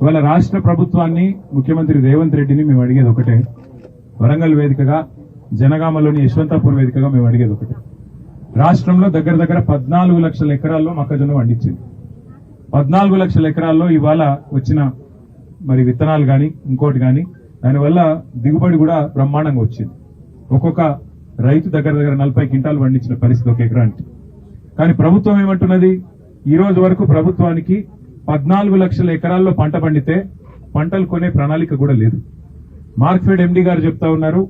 ఇవాళ రాష్ట్ర ప్రభుత్వాన్ని ముఖ్యమంత్రి రేవంత్ రెడ్డిని మేము అడిగేది ఒకటే, వరంగల్ వేదికగా జనగామలోని యశ్వంతాపూర్ వేదికగా మేము అడిగేది ఒకటే. రాష్ట్రంలో దగ్గర దగ్గర 14 లక్షల ఎకరాల్లో మొక్కజొన్న పండించింది. 14 లక్షల ఎకరాల్లో ఇవాళ వచ్చిన మరి విత్తనాలు కానీ ఇంకోటి కానీ దానివల్ల దిగుబడి కూడా బ్రహ్మాండంగా వచ్చింది. ఒక్కొక్క రైతు దగ్గర దగ్గర 40 క్వింటాలు పండించిన పరిస్థితి ఒక ఎకరానికి. కానీ ప్రభుత్వం ఏమంటున్నది, ఈ రోజు వరకు ప్రభుత్వానికి 14 లక్షల ఎకరాల్లో పంట పండితే పంటలు కొనే ప్రణాళిక కూడా లేదు. మార్క్ఫెడ్ ఎండీ గారు చెప్తా ఉన్నారు,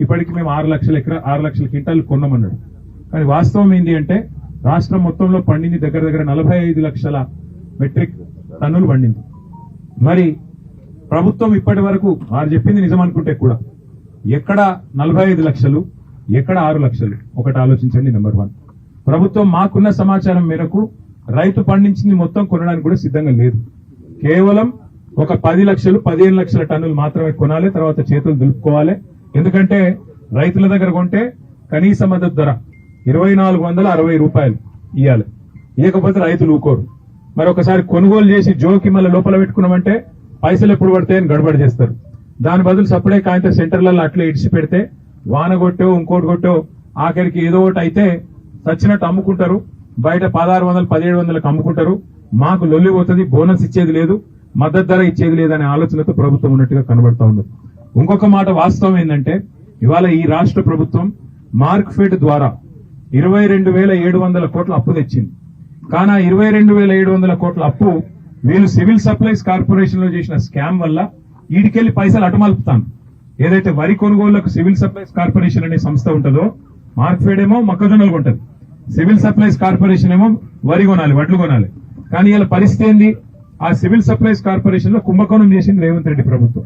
ఇప్పటికి మేము 6 లక్షల క్వింటాలు కొన్నామన్నాడు. కానీ వాస్తవం ఏంటి అంటే రాష్ట్రం మొత్తంలో పండింది దగ్గర దగ్గర 45 లక్షల మెట్రిక్ టన్నులు పండింది. మరి ప్రభుత్వం ఇప్పటి వరకు వారు చెప్పింది నిజం అనుకుంటే కూడా ఎక్కడ 45 లక్షలు, ఎక్కడ 6 లక్షలు, ఒకటి ఆలోచించండి. నెంబర్ 1, ప్రభుత్వం మాకున్న సమాచారం మేరకు రైతు పండించింది మొత్తం కొనడానికి కూడా సిద్ధంగా లేదు. కేవలం ఒక 10 లక్షలు 15 లక్షల టన్నులు మాత్రమే కొనాలి, తర్వాత చేతులు దులుపుకోవాలి. ఎందుకంటే రైతుల దగ్గర కొంటే కనీస మద్దతు ధర 2460 రూపాయలు ఇవ్వాలి, ఇవ్వకపోతే రైతులు ఊకోరు. మరి ఒకసారి కొనుగోలు చేసి జోకి మళ్ళీ లోపల పెట్టుకున్నామంటే పైసలు ఎప్పుడు పడతాయని గడబడి చేస్తారు. దాని బదులు సపడే కాయంత సెంటర్లలో అట్లే ఇడిచి పెడితే వాన కొట్టో ఇంకోటి కొట్టో ఆఖరికి ఏదో ఒకటి అయితే చచ్చినట్టు అమ్ముకుంటారు. బయట 1600 1700లకు అమ్ముకుంటారు. మాకు లొల్లి పోతుంది, బోనస్ ఇచ్చేది లేదు, మద్దతు ధర ఇచ్చేది లేదనే ఆలోచనతో ప్రభుత్వం ఉన్నట్టుగా కనబడతా ఉన్నది. ఇంకొక మాట వాస్తవం ఏంటంటే ఇవాళ ఈ రాష్ట్ర ప్రభుత్వం మార్క్ఫెడ్ ద్వారా 22,700 కోట్ల అప్పు తెచ్చింది. కానీ 22,700 కోట్ల అప్పు వీళ్ళు సివిల్ సప్లైస్ కార్పొరేషన్ లో చేసిన స్కామ్ వల్ల ఈడికెళ్లి పైసలు అటుమలుపుతాను. ఏదైతే వరి కొనుగోళ్లకు సివిల్ సప్లైస్ కార్పొరేషన్ అనే సంస్థ ఉంటుందో, మార్క్ఫెడ్ ఏమో మొక్కజొన్నలు కొంటది, సివిల్ సప్లైస్ కార్పొరేషన్ ఏమో వరి కొనాలి, వడ్లు కొనాలి. కానీ ఇలా పరిస్థితి ఏంది, ఆ సివిల్ సప్లైస్ కార్పొరేషన్ లో కుంభకోణం చేసింది రేవంత్ రెడ్డి ప్రభుత్వం.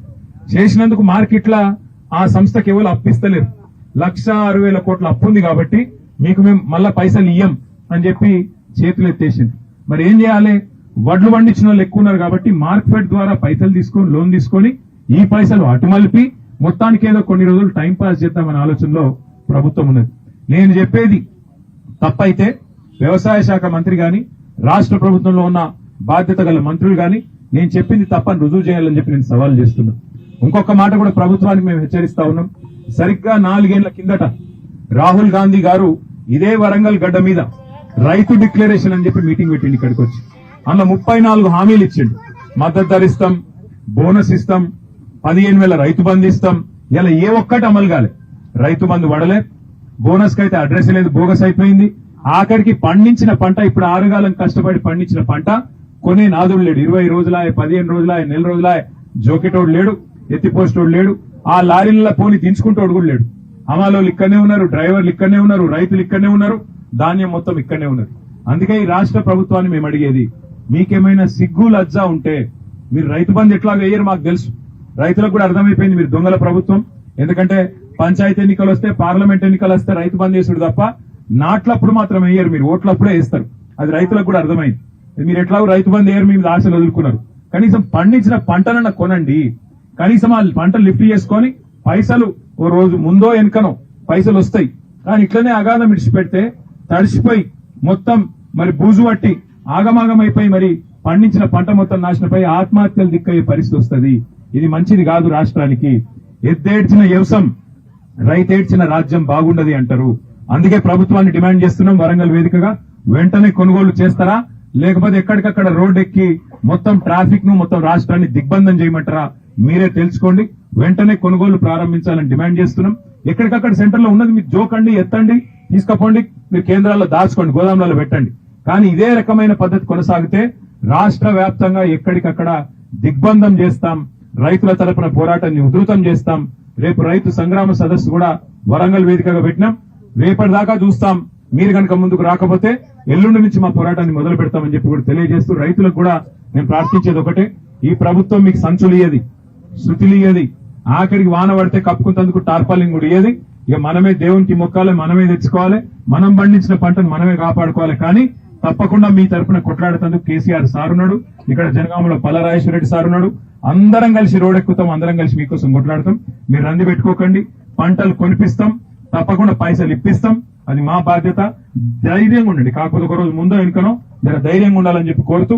చేసినందుకు మార్కెట్ల ఆ సంస్థకి ఎవరు అప్పిస్తలేరు. 1,60,000 కోట్ల అప్పు ఉంది కాబట్టి మీకు మేము మళ్ళా పైసలు ఇయ్యం అని చెప్పి చేతులు ఎత్తేసింది. మరి ఏం చేయాలి, వడ్లు పండించిన వాళ్ళు ఎక్కువ ఉన్నారు కాబట్టి మార్క్ఫెడ్ ద్వారా పైసలు తీసుకొని లోన్ తీసుకొని ఈ పైసలు అటుమలిపి మొత్తానికి ఏదో కొన్ని రోజులు టైం పాస్ చేద్దామనే ఆలోచనలో ప్రభుత్వం ఉన్నది. నేను చెప్పేది తప్పైతే వ్యవసాయ శాఖ మంత్రి గాని రాష్ట్ర ప్రభుత్వంలో ఉన్న బాధ్యత గల మంత్రులు గాని నేను చెప్పింది తప్పని రుజువు చేయాలని చెప్పి నేను సవాల్ చేస్తున్నా. ఇంకొక మాట కూడా ప్రభుత్వానికి మేము హెచ్చరిస్తా ఉన్నాం. సరిగ్గా 4 ఏళ్ల కిందట రాహుల్ గాంధీ గారు ఇదే వరంగల్ గడ్డ మీద రైతు డిక్లరేషన్ అని చెప్పి మీటింగ్ పెట్టిండి. ఇక్కడికి వచ్చి అందులో 34 హామీలు ఇచ్చిండు. మద్దతు ధర ఇస్తాం, బోనస్ ఇస్తాం, 15,000 రైతు బంధు ఇస్తాం. ఇలా ఏ ఒక్కటి అమలు కాలే. రైతు బంధు వడలే, బోనస్ కైతే అడ్రస్ లేదు, బోగస్ అయిపోయింది. ఆఖరికి పండించిన పంట, ఇప్పుడు 6 కాలం కష్టపడి పండించిన పంట కొనే నాదుడు లేడు. 20 రోజులాయ, 15 రోజులాయ, నెల రోజులాయ, జోకెటోడు లేడు, ఎత్తిపోస్టోడు లేడు, ఆ లారీల పోని దించుకుంటోడు కూడా లేడు. అమాలోళ్ళు ఇక్కడనే ఉన్నారు, డ్రైవర్లు ఇక్కడనే ఉన్నారు, రైతులు ఇక్కడనే ఉన్నారు, ధాన్యం మొత్తం ఇక్కడనే ఉన్నారు. అందుకే ఈ రాష్ట్ర ప్రభుత్వాన్ని మేము అడిగేది, మీకేమైనా సిగ్గు లజ్జ ఉంటే మీరు రైతు బంధు ఎట్లా వేయరు మాకు తెలుసు. రైతులకు కూడా అర్థమైపోయింది మీరు దొంగల ప్రభుత్వం. ఎందుకంటే పంచాయతీ ఎన్నికలు వస్తే, పార్లమెంట్ ఎన్నికలు వస్తే రైతు బంధు చేసుడు తప్ప నాట్లప్పుడు మాత్రం వేయరు, మీరు ఓట్లప్పుడే వేస్తారు. అది రైతులకు కూడా అర్థమైంది. మీరు ఎట్లాగో రైతు బంధు వేయరు, మీ మీద ఆశలు వదులుకున్నారు. కనీసం పండించిన పంటనన్న కొనండి, కనీసం ఆ పంటలు లిఫ్ట్ చేసుకొని పైసలు ఓ రోజు ముందో వెనుకనో పైసలు వస్తాయి. కానీ ఇట్లనే అగాధం విడిచిపెడితే తడిసిపోయి మొత్తం మరి బూజు పట్టి ఆగమాగమైపోయి మరి పండించిన పంట మొత్తం నాశనపోయి ఆత్మహత్యలు దిక్కయ్యే పరిస్థితి వస్తుంది. ఇది మంచిది కాదు రాష్ట్రానికి. ఎద్దేడ్చిన వ్యవసాయం, రైతేడ్చిన రాజ్యం బాగుండదు అంటారు. అందుకే ప్రభుత్వాన్ని డిమాండ్ చేస్తున్నాం, వరంగల్ వేదికగా వెంటనే కొనుగోలు చేస్తారా, లేకపోతే ఎక్కడికక్కడ రోడ్ ఎక్కి మొత్తం ట్రాఫిక్ ను మొత్తం రాష్ట్రాన్ని దిగ్బంధం చేయమంటారా మీరే తెలుసుకోండి. వెంటనే కొనుగోలు ప్రారంభించాలని డిమాండ్ చేస్తున్నాం. ఎక్కడికక్కడ సెంటర్ లో ఉన్నది మీరు జోకండి, ఎత్తండి, తీసుకపోండి, మీరు కేంద్రాల్లో దాచుకోండి, గోదాములలో పెట్టండి. కానీ ఇదే రకమైన పద్ధతి కొనసాగితే రాష్ట్ర వ్యాప్తంగా ఎక్కడికక్కడ దిగ్బంధం చేస్తాం, రైతుల తరపున పోరాటాన్ని ఉధృతం చేస్తాం. రేపు రైతు సంగ్రామ సదస్సు కూడా వరంగల్ వేదికగా పెట్టినాం. రేపటిదాకా చూస్తాం. మీరు కనుక ముందుకు రాకపోతే ఎల్లుండి నుంచి మా పోరాటాన్ని మొదలు పెడతామని చెప్పి కూడా తెలియజేస్తూ రైతులకు కూడా నేను ప్రార్థించేది ఒకటే, ఈ ప్రభుత్వం మీకు సంచులు ఇయ్యది, శృతులు ఇయ్యది, ఆఖరికి వాన పడితే కప్పుకుంటందుకు టార్పాలింగ్ కూడా ఇయ్యది. ఇక మనమే దేవునికి మొక్కాలి, మనమే తెచ్చుకోవాలి, మనం పండించిన పంటను మనమే కాపాడుకోవాలి. కానీ తప్పకుండా మీ తరఫున కొట్లాడుతందుకు కేసీఆర్ సార్ ఉన్నాడు, ఇక్కడ జనగామలో పల్లరాజేశ్వర రెడ్డి సార్ ఉన్నాడు. అందరం కలిసి రోడ్ ఎక్కుతాం, అందరం కలిసి మీకోసం కొట్లాడతాం. మీరు రంది పెట్టుకోకండి, పంటలు కొనిపిస్తాం, తప్పకుండా పైసలు ఇప్పిస్తాం. అది మా బాధ్యత. ధైర్యంగా ఉండండి, కాకపోతే ఒక రోజు ముందో వెనుకనో జర ధైర్యంగా ఉండాలని చెప్పి కోరుతూ